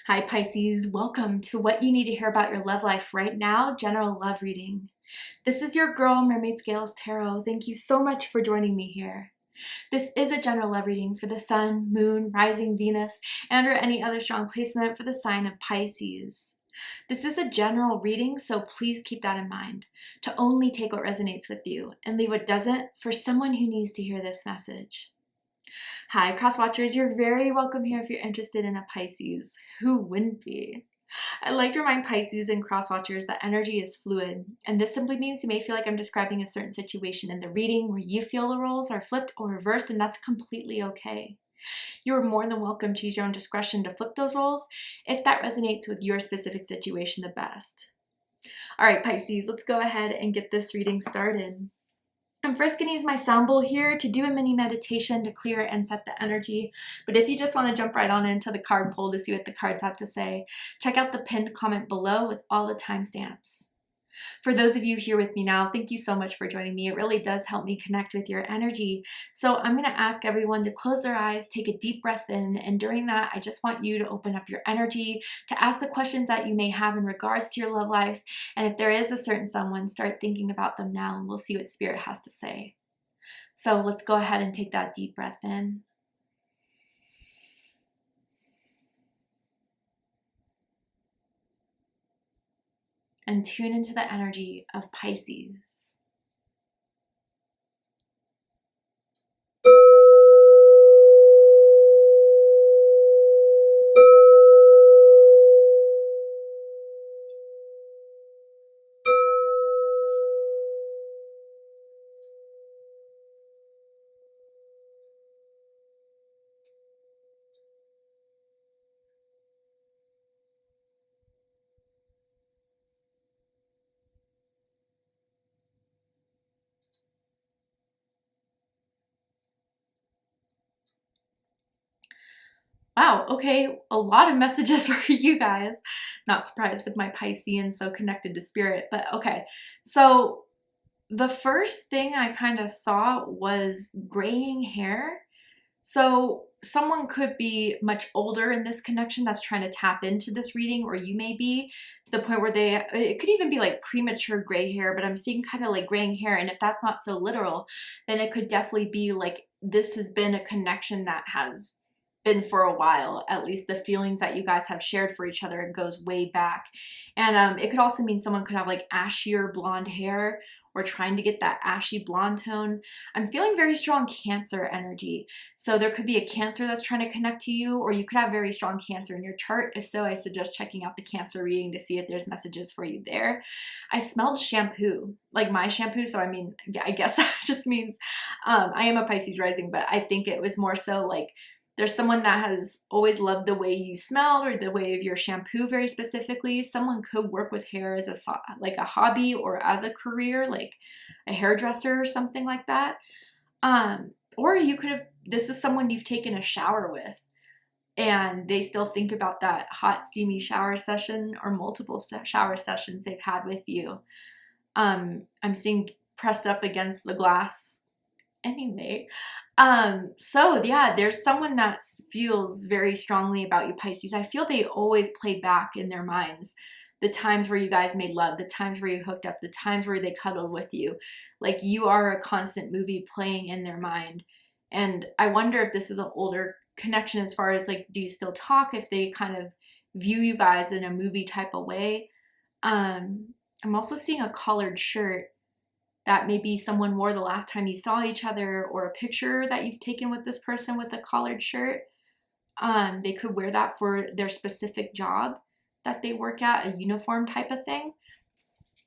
Hi Pisces, welcome to what you need to hear about your love life right now, general love reading. This is your girl, Mermaid Scales Tarot. Thank you so much for joining me here. This is a general love reading for the Sun, Moon, Rising Venus, and or any other strong placement for the sign of Pisces. This is a general reading, so please keep that in mind, to only take what resonates with you and leave what doesn't for someone who needs to hear this message. Hi, cross watchers. You're very welcome here if you're interested in a Pisces. Who wouldn't be? I like to remind Pisces and cross watchers that energy is fluid, and this simply means you may feel like I'm describing a certain situation in the reading where you feel the roles are flipped or reversed, and that's completely okay. You are more than welcome to use your own discretion to flip those roles if that resonates with your specific situation the best. All right, Pisces, let's go ahead and get this reading started. I'm first going to use my sound bowl here to do a mini meditation to clear and set the energy. But if you just want to jump right on into the card pull to see what the cards have to say, check out the pinned comment below with all the timestamps. For those of you here with me now, thank you so much for joining me. It really does help me connect with your energy. So I'm going to ask everyone to close their eyes, take a deep breath in, and during that, I just want you to open up your energy to ask the questions that you may have in regards to your love life. And if there is a certain someone, start thinking about them now, and we'll see what Spirit has to say. So let's go ahead and take that deep breath in. And tune into the energy of Pisces. Wow, okay, a lot of messages for you guys. Not surprised with my Piscean so connected to Spirit, but okay. So the first thing I kind of saw was graying hair. So someone could be much older in this connection that's trying to tap into this reading, or you may be to the point where it could even be like premature gray hair, but I'm seeing kind of like graying hair. And if that's not so literal, then it could definitely be like this has been a connection that has been for a while. At least the feelings that you guys have shared for each other, it goes way back. And it could also mean someone could have like ashier blonde hair or trying to get that ashy blonde tone. I'm feeling very strong Cancer energy. So there could be a Cancer that's trying to connect to you, or you could have very strong Cancer in your chart. If so, I suggest checking out the Cancer reading to see if there's messages for you there. I smelled shampoo, like my shampoo. So I mean, I guess that just means I am a Pisces rising, but I think it was more so like there's someone that has always loved the way you smell or the way of your shampoo very specifically. Someone could work with hair as a hobby or as a career, like a hairdresser or something like that. Or you could have, this is someone you've taken a shower with and they still think about that hot, steamy shower session or multiple shower sessions they've had with you. I'm seeing pressed up against the glass anyway. So yeah, there's someone that feels very strongly about you, Pisces. I feel they always play back in their minds the times where you guys made love, the times where you hooked up, the times where they cuddled with you. Like you are a constant movie playing in their mind. And I wonder if this is an older connection as far as like, do you still talk, if they kind of view you guys in a movie type of way. I'm also seeing a collared shirt that maybe someone wore the last time you saw each other, or a picture that you've taken with this person with a collared shirt. They could wear that for their specific job that they work at, a uniform type of thing.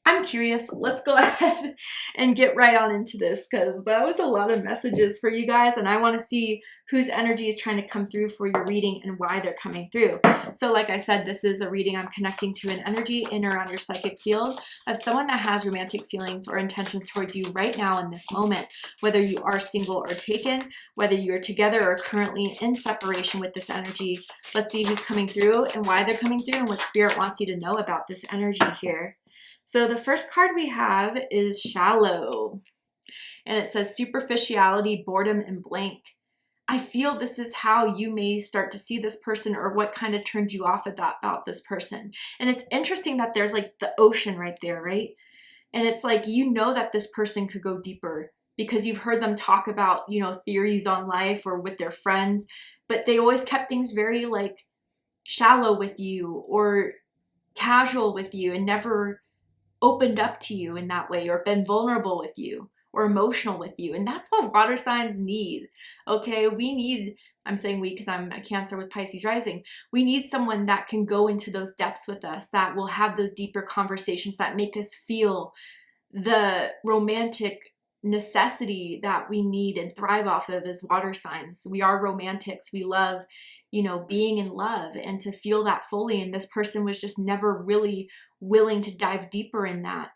I'm curious. Let's go ahead and get right on into this because that was a lot of messages for you guys, and I want to see whose energy is trying to come through for your reading and why they're coming through. So like I said, this is a reading I'm connecting to an energy in or around your psychic field of someone that has romantic feelings or intentions towards you right now in this moment, whether you are single or taken, whether you're together or currently in separation with this energy. Let's see who's coming through and why they're coming through and what Spirit wants you to know about this energy here. So the first card we have is Shallow, and it says superficiality, boredom, and blank. I feel this is how you may start to see this person, or what kind of turned you off about this person. And it's interesting that there's like the ocean right there, right? And it's like, you know that this person could go deeper because you've heard them talk about, you know, theories on life or with their friends, but they always kept things very like shallow with you or casual with you, and never opened up to you in that way, or been vulnerable with you or emotional with you. And that's what water signs need. Okay, we need, I'm saying we because I'm a Cancer with Pisces rising, we need someone that can go into those depths with us, that will have those deeper conversations that make us feel the romantic necessity that we need and thrive off of as water signs. We are romantics. We love, you know, being in love and to feel that fully. And this person was just never really willing to dive deeper in that.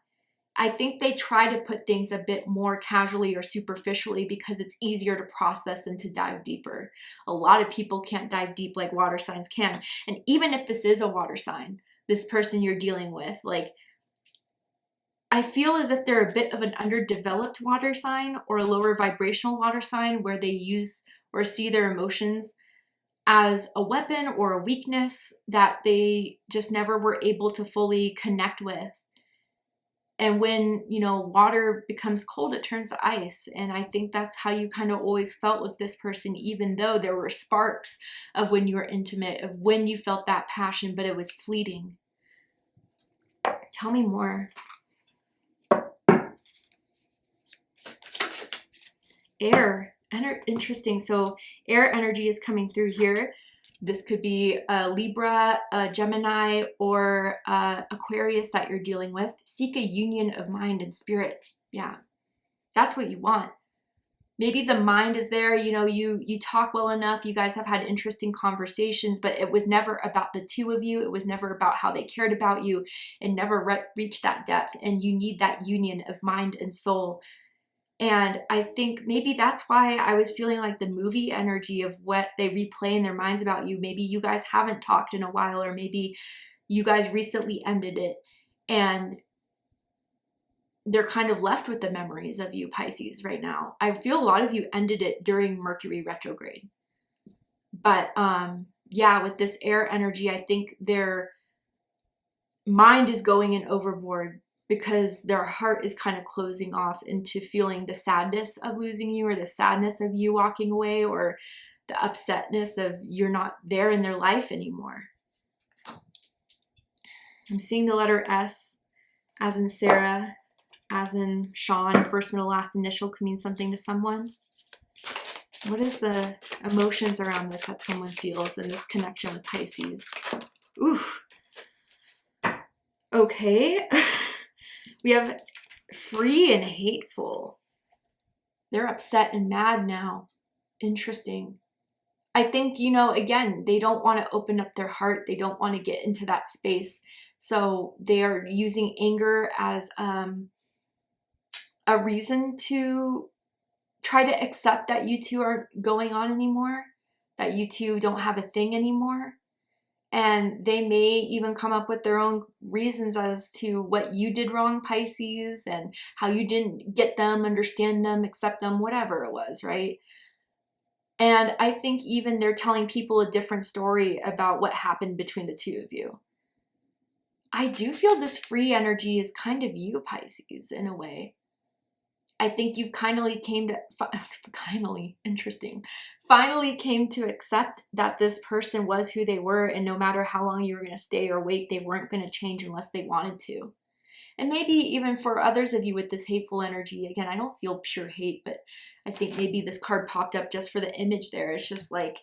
I think they try to put things a bit more casually or superficially because it's easier to process than to dive deeper. A lot of people can't dive deep like water signs can. And even if this is a water sign, this person you're dealing with, like, I feel as if they're a bit of an underdeveloped water sign or a lower vibrational water sign, where they use or see their emotions as a weapon or a weakness that they just never were able to fully connect with. And when, you know, water becomes cold, it turns to ice. And I think that's how you kind of always felt with this person, even though there were sparks of when you were intimate, of when you felt that passion, but it was fleeting. Tell me more. Air. Interesting. So air energy is coming through here. This could be a Libra, a Gemini, or Aquarius that you're dealing with. Seek a union of mind and spirit. Yeah, that's what you want. Maybe the mind is there, you know, you talk well enough, you guys have had interesting conversations, but it was never about the two of you. It was never about how they cared about you, and never reached that depth. And you need that union of mind and soul. And I think maybe that's why I was feeling like the movie energy of what they replay in their minds about you. Maybe you guys haven't talked in a while, or maybe you guys recently ended it and they're kind of left with the memories of you, Pisces, right now. I feel a lot of you ended it during Mercury retrograde. But yeah, with this air energy, I think their mind is going in overboard, because their heart is kind of closing off into feeling the sadness of losing you, or the sadness of you walking away, or the upsetness of you're not there in their life anymore. I'm seeing the letter S, as in Sarah, as in Sean. First, middle, last initial could mean something to someone. What is the emotions around this that someone feels in this connection with Pisces? Oof. Okay. We have free and hateful. They're upset and mad now. Interesting. I think, you know, again, they don't want to open up their heart. They don't want to get into that space. So they are using anger as a reason to try to accept that you two aren't going on anymore, that you two don't have a thing anymore. And they may even come up with their own reasons as to what you did wrong, Pisces, and how you didn't get them, understand them, accept them, whatever it was, right? And I think even they're telling people a different story about what happened between the two of you. I do feel this free energy is kind of you, Pisces, in a way. I think you've finally came to accept that this person was who they were, and no matter how long you were going to stay or wait, they weren't going to change unless they wanted to. And maybe even for others of you with this hateful energy, again, I don't feel pure hate, but I think maybe this card popped up just for the image there. It's just like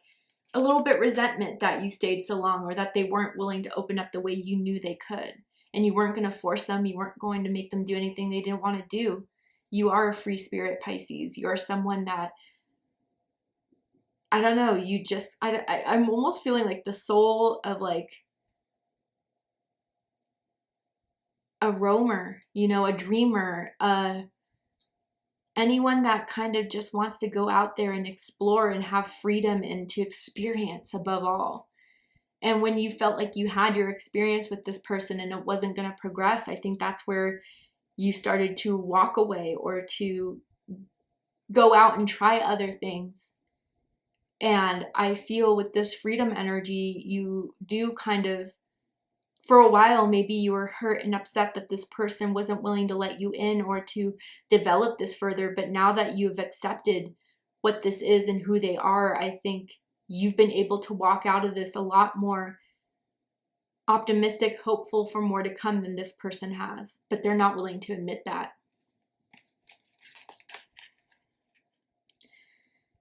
a little bit resentment that you stayed so long, or that they weren't willing to open up the way you knew they could. And you weren't going to force them. You weren't going to make them do anything they didn't want to do. You are a free spirit, Pisces. You are someone that, I don't know, you just, I'm almost feeling like the soul of like a roamer, you know, a dreamer, anyone that kind of just wants to go out there and explore and have freedom and to experience above all. And when you felt like you had your experience with this person and it wasn't going to progress, I think that's where you started to walk away or to go out and try other things. And I feel with this freedom energy, you do kind of, for a while, maybe you were hurt and upset that this person wasn't willing to let you in or to develop this further. But now that you've accepted what this is and who they are, I think you've been able to walk out of this a lot more optimistic, hopeful for more to come than this person has. But they're not willing to admit that.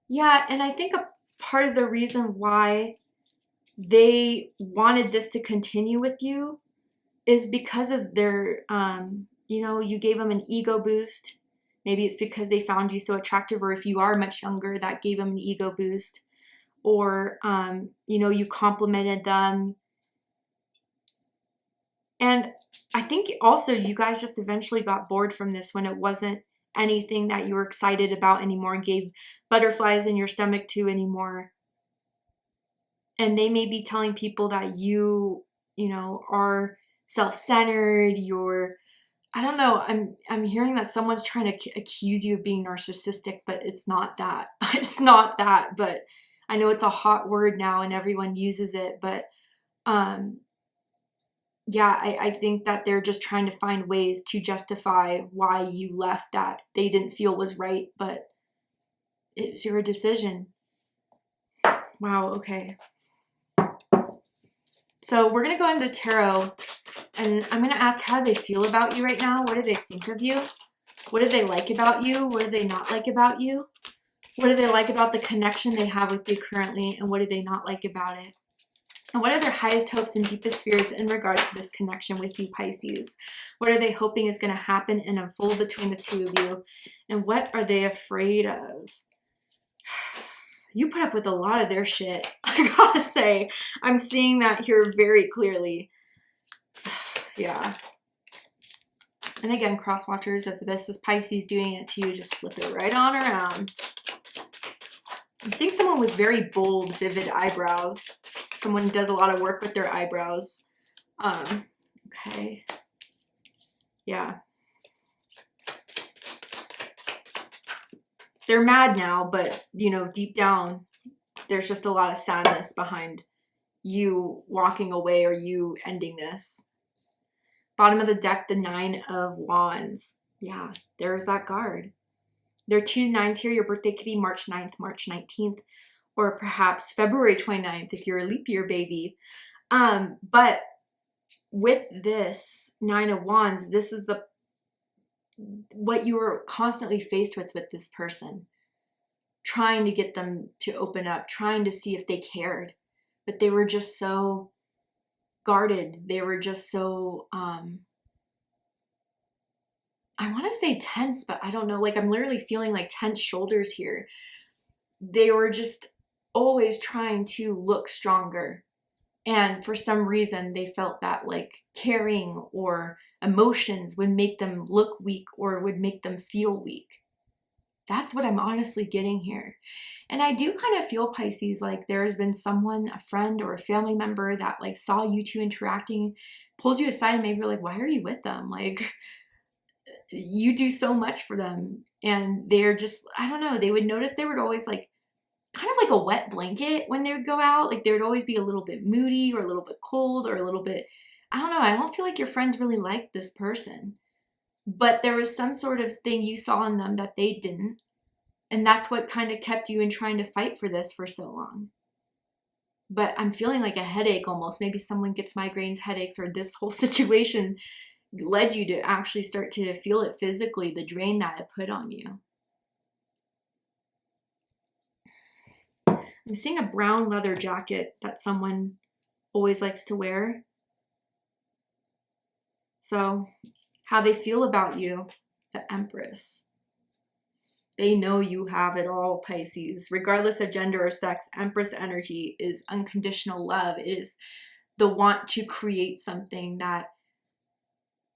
Yeah, and I think a part of the reason why they wanted this to continue with you is because of their, you know, you gave them an ego boost. Maybe it's because they found you so attractive, or if you are much younger, that gave them an ego boost. Or, you know, you complimented them. And I think also you guys just eventually got bored from this when it wasn't anything that you were excited about anymore and gave butterflies in your stomach to anymore. And they may be telling people that you know, are self-centered, you're, I don't know, I'm hearing that someone's trying to accuse you of being narcissistic, but it's not that. It's not that, but I know it's a hot word now and everyone uses it, but yeah, I think that they're just trying to find ways to justify why you left that they didn't feel was right, but it's your decision. Wow, okay. So we're going to go into the tarot, and I'm going to ask how they feel about you right now. What do they think of you? What do they like about you? What do they not like about you? What do they like about the connection they have with you currently? And what do they not like about it? And what are their highest hopes and deepest fears in regards to this connection with you, Pisces? What are they hoping is going to happen and unfold between the two of you? And what are they afraid of? You put up with a lot of their shit, I gotta say. I'm seeing that here very clearly. Yeah. And again, cross watchers, if this is Pisces doing it to you, just flip it right on around. I'm seeing someone with very bold, vivid eyebrows. Someone does a lot of work with their eyebrows. Okay. Yeah. They're mad now, but, you know, deep down, there's just a lot of sadness behind you walking away or you ending this. Bottom of the deck, the 9 of Wands. Yeah, there's that card. There are 2 9s here. Your birthday could be March 9th, March 19th, or perhaps February 29th if you're a leap year baby. But with this 9 of Wands, this is what you were constantly faced with this person. Trying to get them to open up, trying to see if they cared. But they were just so guarded. They were just so, I want to say tense, but I don't know. Like, I'm literally feeling like tense shoulders here. They were just always trying to look stronger. And for some reason, they felt that like caring or emotions would make them look weak or would make them feel weak. That's what I'm honestly getting here. And I do kind of feel, Pisces, like there has been someone, a friend or a family member that like saw you two interacting, pulled you aside and maybe were like, why are you with them? Like, you do so much for them. And they're just, I don't know, they would notice they would always like, kind of like a wet blanket when they would go out. Like, they would always be a little bit moody or a little bit cold or a little bit, I don't know. I don't feel like your friends really liked this person. But there was some sort of thing you saw in them that they didn't. And that's what kind of kept you in trying to fight for this for so long. But I'm feeling like a headache almost. Maybe someone gets migraines, headaches, or this whole situation led you to actually start to feel it physically, the drain that it put on you. I'm seeing a brown leather jacket that someone always likes to wear. So how they feel about you, the Empress. They know you have it all, Pisces. Regardless of gender or sex, Empress energy is unconditional love. It is the want to create something that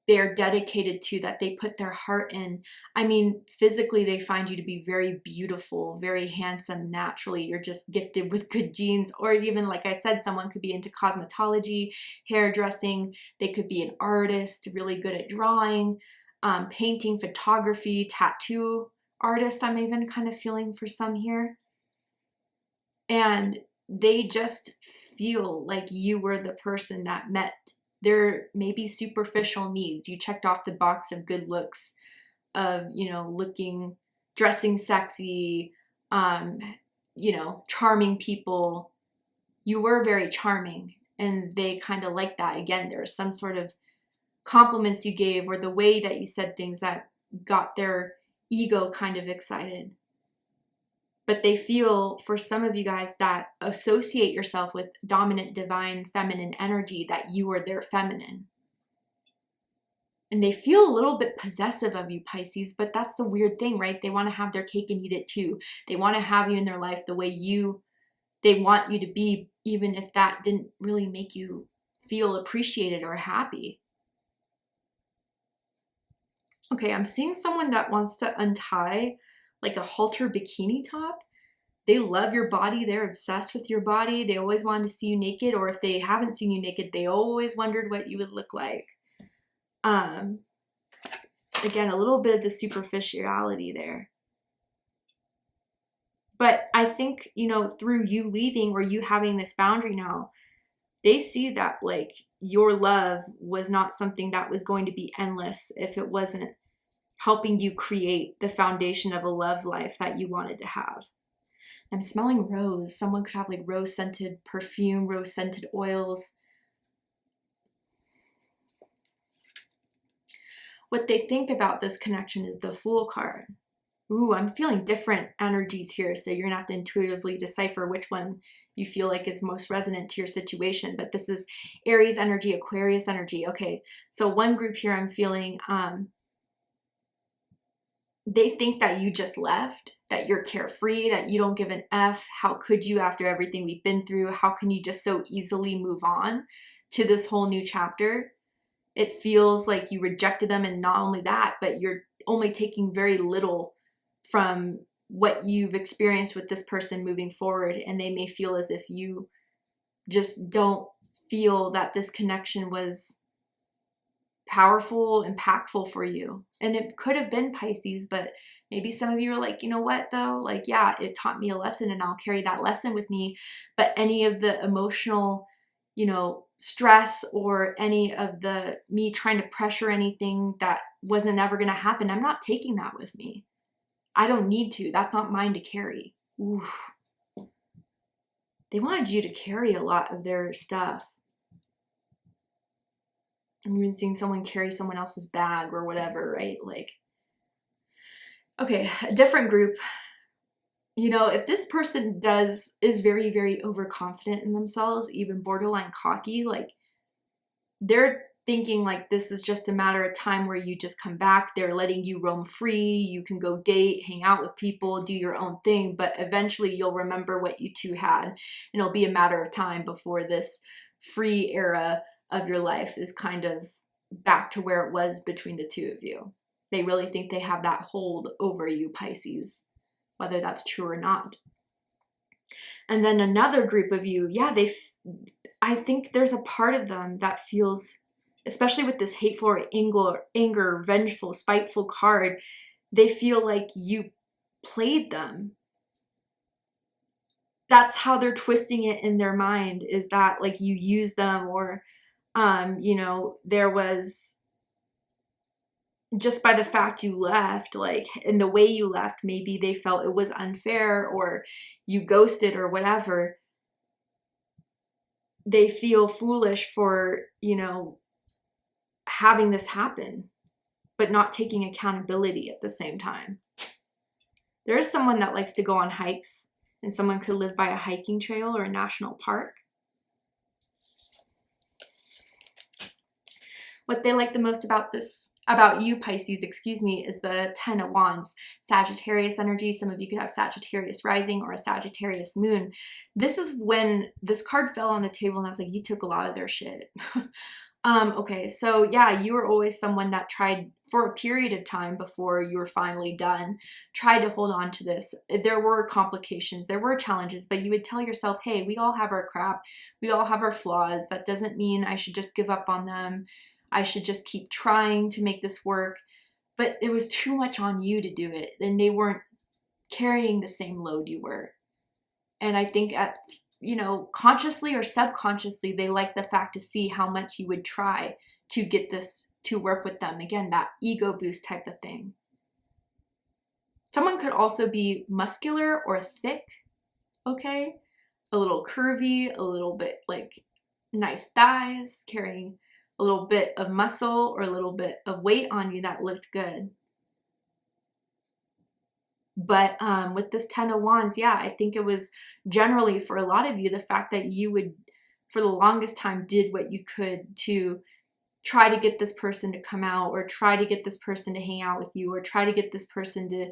they're dedicated to, that they put their heart in. I mean, physically, they find you to be very beautiful, very handsome, naturally. You're just gifted with good genes. Or even, like I said, someone could be into cosmetology, hairdressing. They could be an artist, really good at drawing, painting, photography, tattoo artist. I'm even kind of feeling for some here. and they just feel like you were the person that met their maybe superficial needs. You checked off the box of good looks, of, you know, looking, dressing sexy, you know, charming people. You were very charming, and they kind of like that. Again, there was some sort of compliments you gave or the way that you said things that got their ego kind of excited. But they feel, for some of you guys that associate yourself with dominant, divine, feminine energy, that you are their feminine. And they feel a little bit possessive of you, Pisces, but that's the weird thing, right? They want to have their cake and eat it too. They want to have you in their life the way they want you to be, even if that didn't really make you feel appreciated or happy. Okay, I'm seeing someone that wants to untie like a halter bikini top. They love your body. They're obsessed with your body. They always wanted to see you naked, or if they haven't seen you naked, they always wondered what you would look like. Again, a little bit of the superficiality there. But I think, you know, through you leaving or you having this boundary now, they see that like your love was not something that was going to be endless if it wasn't helping you create the foundation of a love life that you wanted to have. I'm smelling rose. Someone could have like rose scented perfume, rose scented oils. What they think about this connection is the Fool card. Ooh, I'm feeling different energies here, so you're gonna have to intuitively decipher which one you feel like is most resonant to your situation. But this is Aries energy, Aquarius energy. Okay, so one group here I'm feeling, they think that you just left, that you're carefree, that you don't give an F. How could you after everything we've been through? How can you just so easily move on to this whole new chapter? It feels like you rejected them, and not only that, but you're only taking very little from what you've experienced with this person moving forward, and they may feel as if you just don't feel that this connection was powerful, impactful for you. And it could have been, Pisces, but maybe some of you are like, you know what though? Like, yeah, it taught me a lesson and I'll carry that lesson with me. But any of the emotional, you know, stress or any of the me trying to pressure anything that wasn't ever going to happen, I'm not taking that with me. I don't need to. That's not mine to carry. Ooh. They wanted you to carry a lot of their stuff. I'm even seeing someone carry someone else's bag or whatever, right? Like, okay, a different group. You know, if this person is very, very overconfident in themselves, even borderline cocky, like they're thinking like this is just a matter of time where you just come back. They're letting you roam free. You can go date, hang out with people, do your own thing, but eventually you'll remember what you two had, and it'll be a matter of time before this free era of your life is kind of back to where it was between the two of you. They really think they have that hold over you, Pisces, whether that's true or not. And then another group of you, yeah, I think there's a part of them that feels, especially with this hateful or anger, vengeful, spiteful card, they feel like you played them. That's how they're twisting it in their mind, is that like you use them, or you know, there was, just by the fact you left, like in the way you left, maybe they felt it was unfair or you ghosted or whatever. They feel foolish for, you know, having this happen, but not taking accountability at the same time. There is someone that likes to go on hikes, and someone could live by a hiking trail or a national park. What they like the most about you, Pisces, excuse me, is the 10 of Wands, Sagittarius energy. Some of you could have Sagittarius rising or a Sagittarius moon. This is when this card fell on the table and I was like, you took a lot of their shit. Okay, so yeah, you were always someone that tried for a period of time before you were finally done, tried to hold on to this. There were complications, there were challenges, but you would tell yourself, hey, we all have our crap, we all have our flaws. That doesn't mean I should just give up on them. I should just keep trying to make this work. But it was too much on you to do it, and they weren't carrying the same load you were. And I think consciously or subconsciously, they like the fact to see how much you would try to get this to work with them. Again, that ego boost type of thing. Someone could also be muscular or thick, okay? A little curvy, a little bit like nice thighs, carrying a little bit of muscle or a little bit of weight on you that looked good. But with this 10 of Wands, yeah, I think it was generally for a lot of you, the fact that you would, for the longest time, did what you could to try to get this person to come out, or try to get this person to hang out with you, or try to get this person to,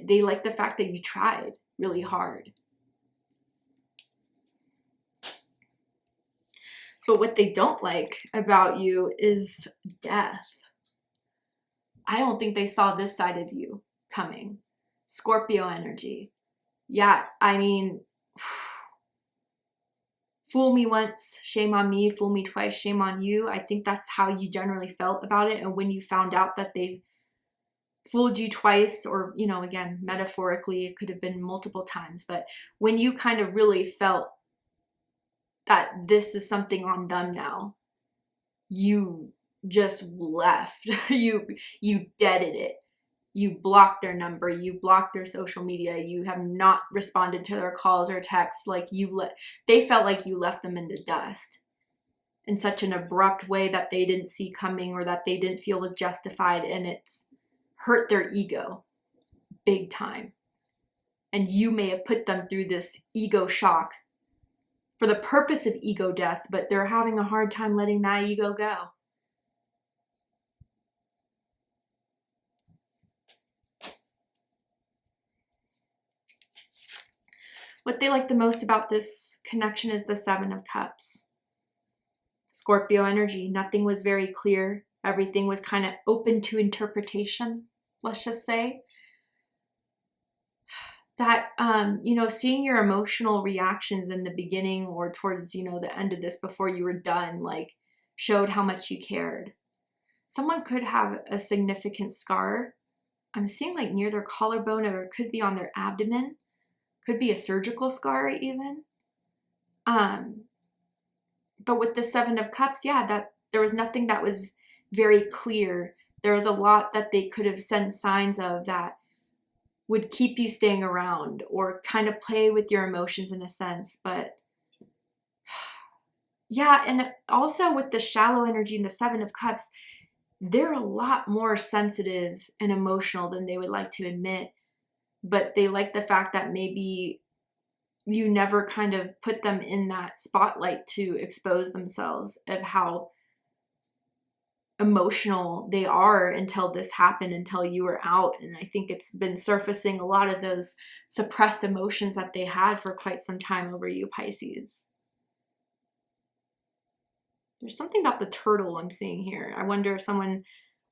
they like the fact that you tried really hard. But what they don't like about you is death. I don't think they saw this side of you coming. Scorpio energy. Yeah, I mean, fool me once, shame on me. Fool me twice, shame on you. I think that's how you generally felt about it. And when you found out that they fooled you twice, or, again, metaphorically, it could have been multiple times, but when you kind of really felt that this is something on them now, you just left. You deaded it. You blocked their number, you blocked their social media, you have not responded to their calls or texts. Like they felt like you left them in the dust in such an abrupt way that they didn't see coming, or that they didn't feel was justified, and it's hurt their ego big time. And you may have put them through this ego shock for the purpose of ego death, but they're having a hard time letting that ego go. What they like the most about this connection is the 7 of Cups. Scorpio energy, nothing was very clear. Everything was kind of open to interpretation, let's just say. That, seeing your emotional reactions in the beginning or towards, the end of this before you were done, like, showed how much you cared. Someone could have a significant scar. I'm seeing like near their collarbone, or it could be on their abdomen. Could be a surgical scar even. But with the 7 of Cups, yeah, that there was nothing that was very clear. There was a lot that they could have sent signs of that would keep you staying around, or kind of play with your emotions in a sense. But yeah, and also with the shallow energy and the 7 of Cups, they're a lot more sensitive and emotional than they would like to admit. But they like the fact that maybe you never kind of put them in that spotlight to expose themselves of how emotional they are until this happened, until you were out. And I think it's been surfacing a lot of those suppressed emotions that they had for quite some time over you, Pisces. There's something about the turtle I'm seeing here. I wonder if someone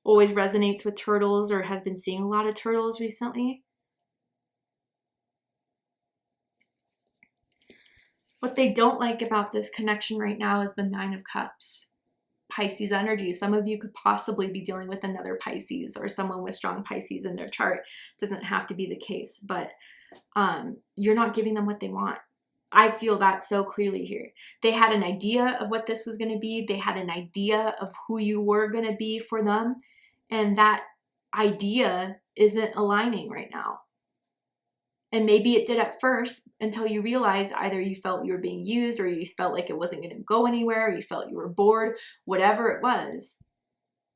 always resonates with turtles or has been seeing a lot of turtles recently. What they don't like about this connection right now is the 9 of Cups. Pisces energy. Some of you could possibly be dealing with another Pisces, or someone with strong Pisces in their chart. It doesn't have to be the case, but you're not giving them what they want. I feel that so clearly here. They had an idea of what this was going to be. They had an idea of who you were going to be for them. And that idea isn't aligning right now. And maybe it did at first, until you realized either you felt you were being used, or you felt like it wasn't going to go anywhere, or you felt you were bored, whatever it was.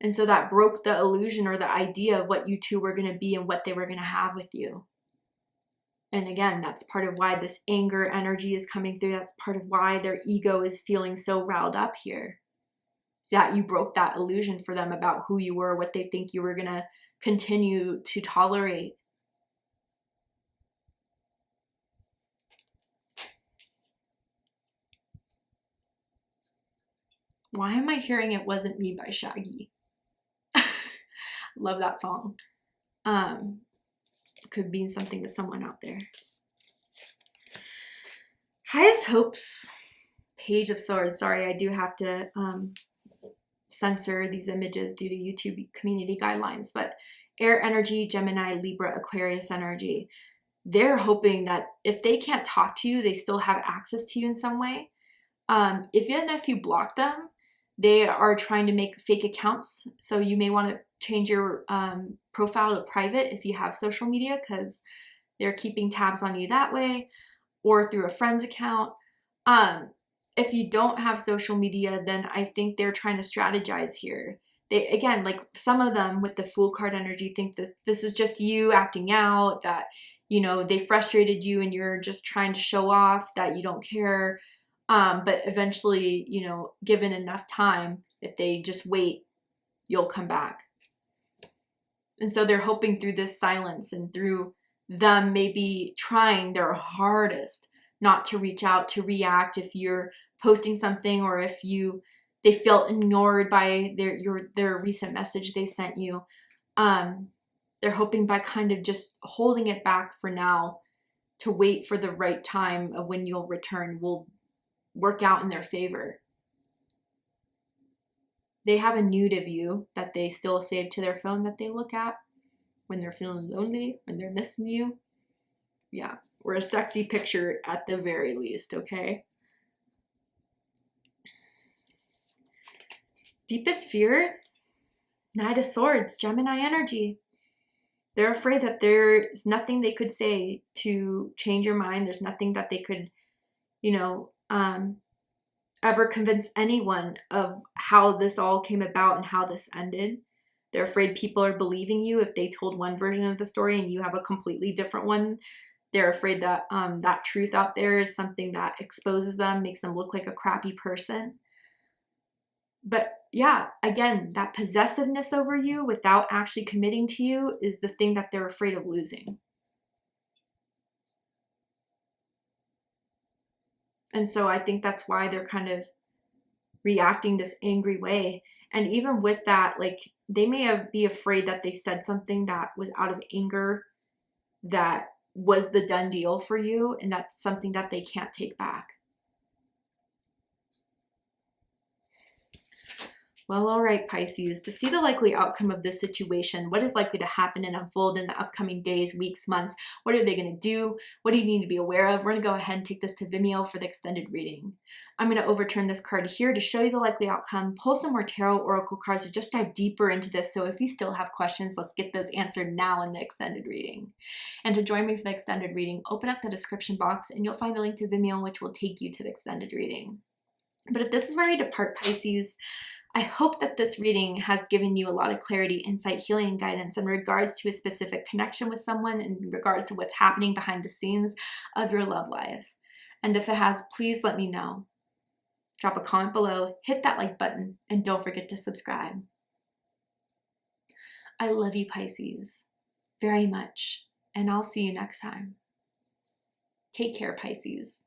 And so that broke the illusion or the idea of what you two were going to be and what they were going to have with you. And again, that's part of why this anger energy is coming through. That's part of why their ego is feeling so riled up here. So that you broke that illusion for them about who you were, what they think you were going to continue to tolerate. Why am I hearing It Wasn't Me by Shaggy? Love that song. Could mean something to someone out there. Highest hopes. Page of Swords. Sorry, I do have to censor these images due to YouTube community guidelines. But air energy, Gemini, Libra, Aquarius energy. they're hoping that if they can't talk to you, they still have access to you in some way. Even if you block them, they are trying to make fake accounts. So you may want to change your profile to private if you have social media, because they're keeping tabs on you that way, or through a friend's account. If you don't have social media, then I think they're trying to strategize here. They, again, like some of them with the Fool card energy, think this is just you acting out, that, you know, they frustrated you and you're just trying to show off that you don't care. But eventually, you know, given enough time, if they just wait, you'll come back. And so they're hoping through this silence and through them maybe trying their hardest not to reach out, to react if you're posting something, or if they felt ignored by their recent message they sent you. They're hoping by kind of just holding it back for now, to wait for the right time of when you'll return will work out in their favor. They have a nude of you that they still save to their phone that they look at when they're feeling lonely, when they're missing you. Yeah, or a sexy picture at the very least, okay? Deepest fear, Knight of Swords, Gemini energy. They're afraid that there's nothing they could say to change your mind. There's nothing that they could, you know, ever convince anyone of how this all came about and how this ended. They're afraid people are believing you if they told one version of the story and you have a completely different one. They're afraid that that truth out there is something that exposes them, makes them look like a crappy person. But yeah, again, that possessiveness over you without actually committing to you is the thing that they're afraid of losing. And so I think that's why they're kind of reacting this angry way. And even with that, like, they may be afraid that they said something that was out of anger, that was the done deal for you, and that's something that they can't take back. Well, all right, Pisces, to see the likely outcome of this situation, what is likely to happen and unfold in the upcoming days, weeks, months, what are they going to do? What do you need to be aware of? We're going to go ahead and take this to Vimeo for the extended reading. I'm going to overturn this card here to show you the likely outcome, pull some more tarot oracle cards to just dive deeper into this. So if you still have questions, let's get those answered now in the extended reading. And to join me for the extended reading, open up the description box and you'll find the link to Vimeo, which will take you to the extended reading. But if this is where you depart, Pisces, I hope that this reading has given you a lot of clarity, insight, healing, and guidance in regards to a specific connection with someone, in regards to what's happening behind the scenes of your love life. And if it has, please let me know. Drop a comment below, hit that like button, and don't forget to subscribe. I love you, Pisces, very much, and I'll see you next time. Take care, Pisces.